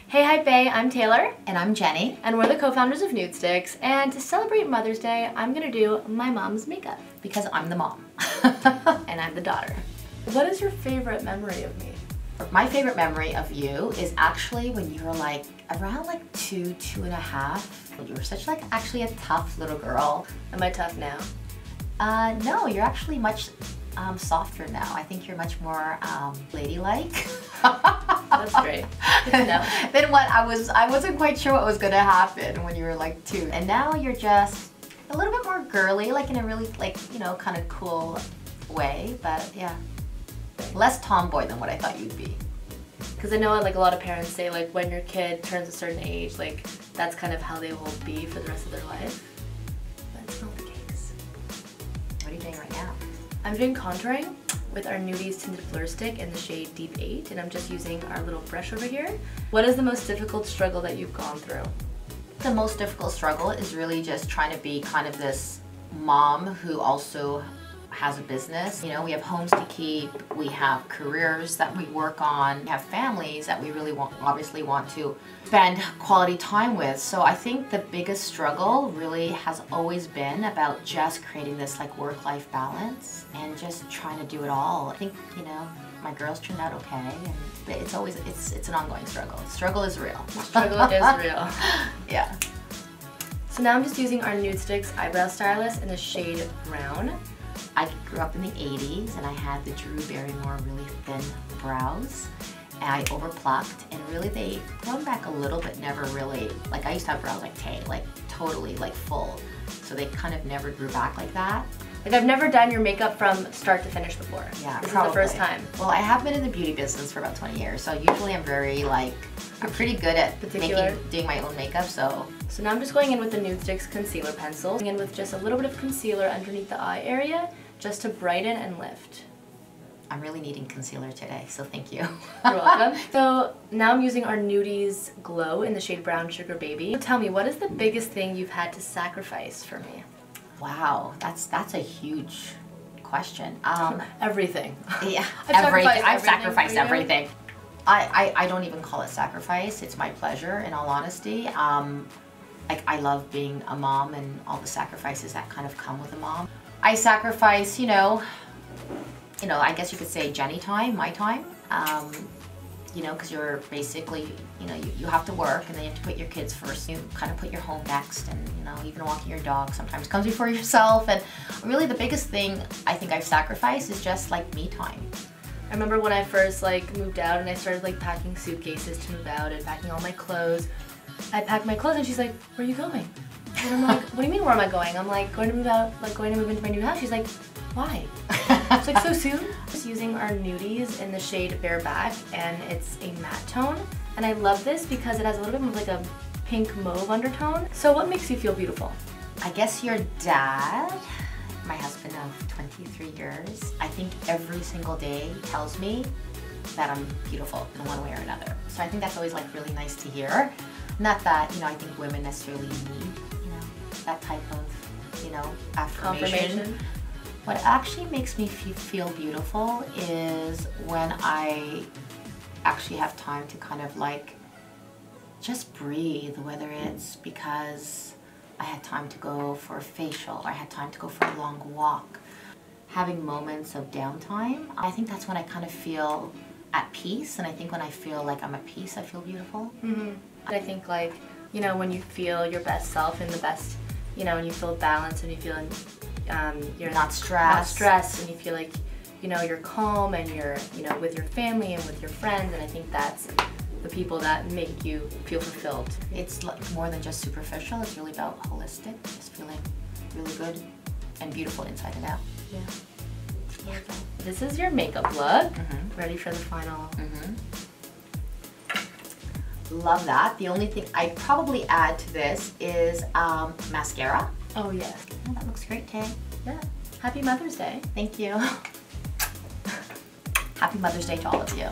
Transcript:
Hey, hi, Faye, I'm Taylor. And I'm Jenny. And we're the co-founders of NUDESTIX. And to celebrate Mother's Day, I'm gonna do my mom's makeup. Because I'm the mom. And I'm the daughter. What is your favorite memory of me? My favorite memory of you is actually when you were like around like 2 and a half. You were such like actually a tough little girl. Am I tough now? No, you're actually much softer now. I think you're much more ladylike. That's great. Good to know. Then what I wasn't quite sure what was gonna happen when you were like 2. And now you're just a little bit more girly, like in a really like, you know, kind of cool way, but yeah. Less tomboy than what I thought you'd be. Because I know like a lot of parents say like when your kid turns a certain age, like that's kind of how they will be for the rest of their life. But it's not the case. What are you doing right now? I'm doing contouring with our NUDESTIX tinted blur stick in the shade Deep 8, and I'm just using our little brush over here. What is the most difficult struggle that you've gone through? The most difficult struggle is really just trying to be kind of this mom who also has a business. You know, we have homes to keep, we have careers that we work on, we have families that we really obviously want to spend quality time with. So I think the biggest struggle really has always been about just creating this like work-life balance and just trying to do it all. I think, you know, my girls turned out okay, and it's always, it's an ongoing struggle. Struggle is real. Struggle is real. Yeah. So now I'm just using our NUDESTIX eyebrow stylist in the shade Brown. I grew up in the 80s and I had the Drew Barrymore really thin brows, and I over-plucked, and really they grown back a little but never really, like I used to have brows like Tay, like totally like full, so they kind of never grew back like that. Like I've never done your makeup from start to finish before. Yeah, this probably. is the first time. Well, I have been in the beauty business for about 20 years, so usually I'm very like, I'm pretty good at doing my own makeup, so. So now I'm just going in with the NUDESTIX concealer pencil, going in with just a little bit of concealer underneath the eye area, just to brighten and lift. I'm really needing concealer today, so thank you. You're welcome. So now I'm using our NUDES Glow in the shade Brown Sugar Baby. So tell me, what is the biggest thing you've had to sacrifice for me? Wow, that's a huge question. Everything. Yeah, I've sacrificed everything. I don't even call it sacrifice. It's my pleasure, in all honesty. Like I love being a mom and all the sacrifices that kind of come with a mom. I sacrifice, you know, I guess you could say Jenny time, my time. You know, because you're basically, you know, you have to work and then you have to put your kids first. You kind of put your home next, and you know, even walking your dog sometimes comes before yourself. And really the biggest thing I think I've sacrificed is just like me time. I remember when I first like moved out and I started like packing suitcases to move out and packing all my clothes. I packed my clothes and she's like, "Where are you going?" And I'm like, "What do you mean where am I going?" I'm like, going to move out, like going to move into my new house. She's like, "Why?" It's like, so soon? Just using our NUDES in the shade Bareback, and it's a matte tone. And I love this because it has a little bit more like a pink mauve undertone. So what makes you feel beautiful? I guess your dad, my husband of 23 years, I think every single day tells me that I'm beautiful in one way or another. So I think that's always like really nice to hear. Not that, you know, I think women necessarily need, you know, that type of, you know, affirmation. Confirmation. What actually makes me feel beautiful is when I actually have time to kind of like just breathe, whether it's because I had time to go for a facial or I had time to go for a long walk. Having moments of downtime, I think that's when I kind of feel at peace, and I think when I feel like I'm at peace, I feel beautiful. Mm-hmm. I think like, you know, when you feel your best self and the best, you know, and you feel balanced and you feel you're not stressed, and you feel like, you know, you're calm and you're, you know, with your family and with your friends, and I think that's the people that make you feel fulfilled. It's like more than just superficial, it's really about holistic, just feeling really good and beautiful inside and out. Yeah. This is your makeup look. Ready for the final. Love that. The only thing I'd probably add to this is mascara. Oh yes. Oh, that looks great, Tay. Yeah. Happy Mother's Day. Thank you. Happy Mother's Day to all of you.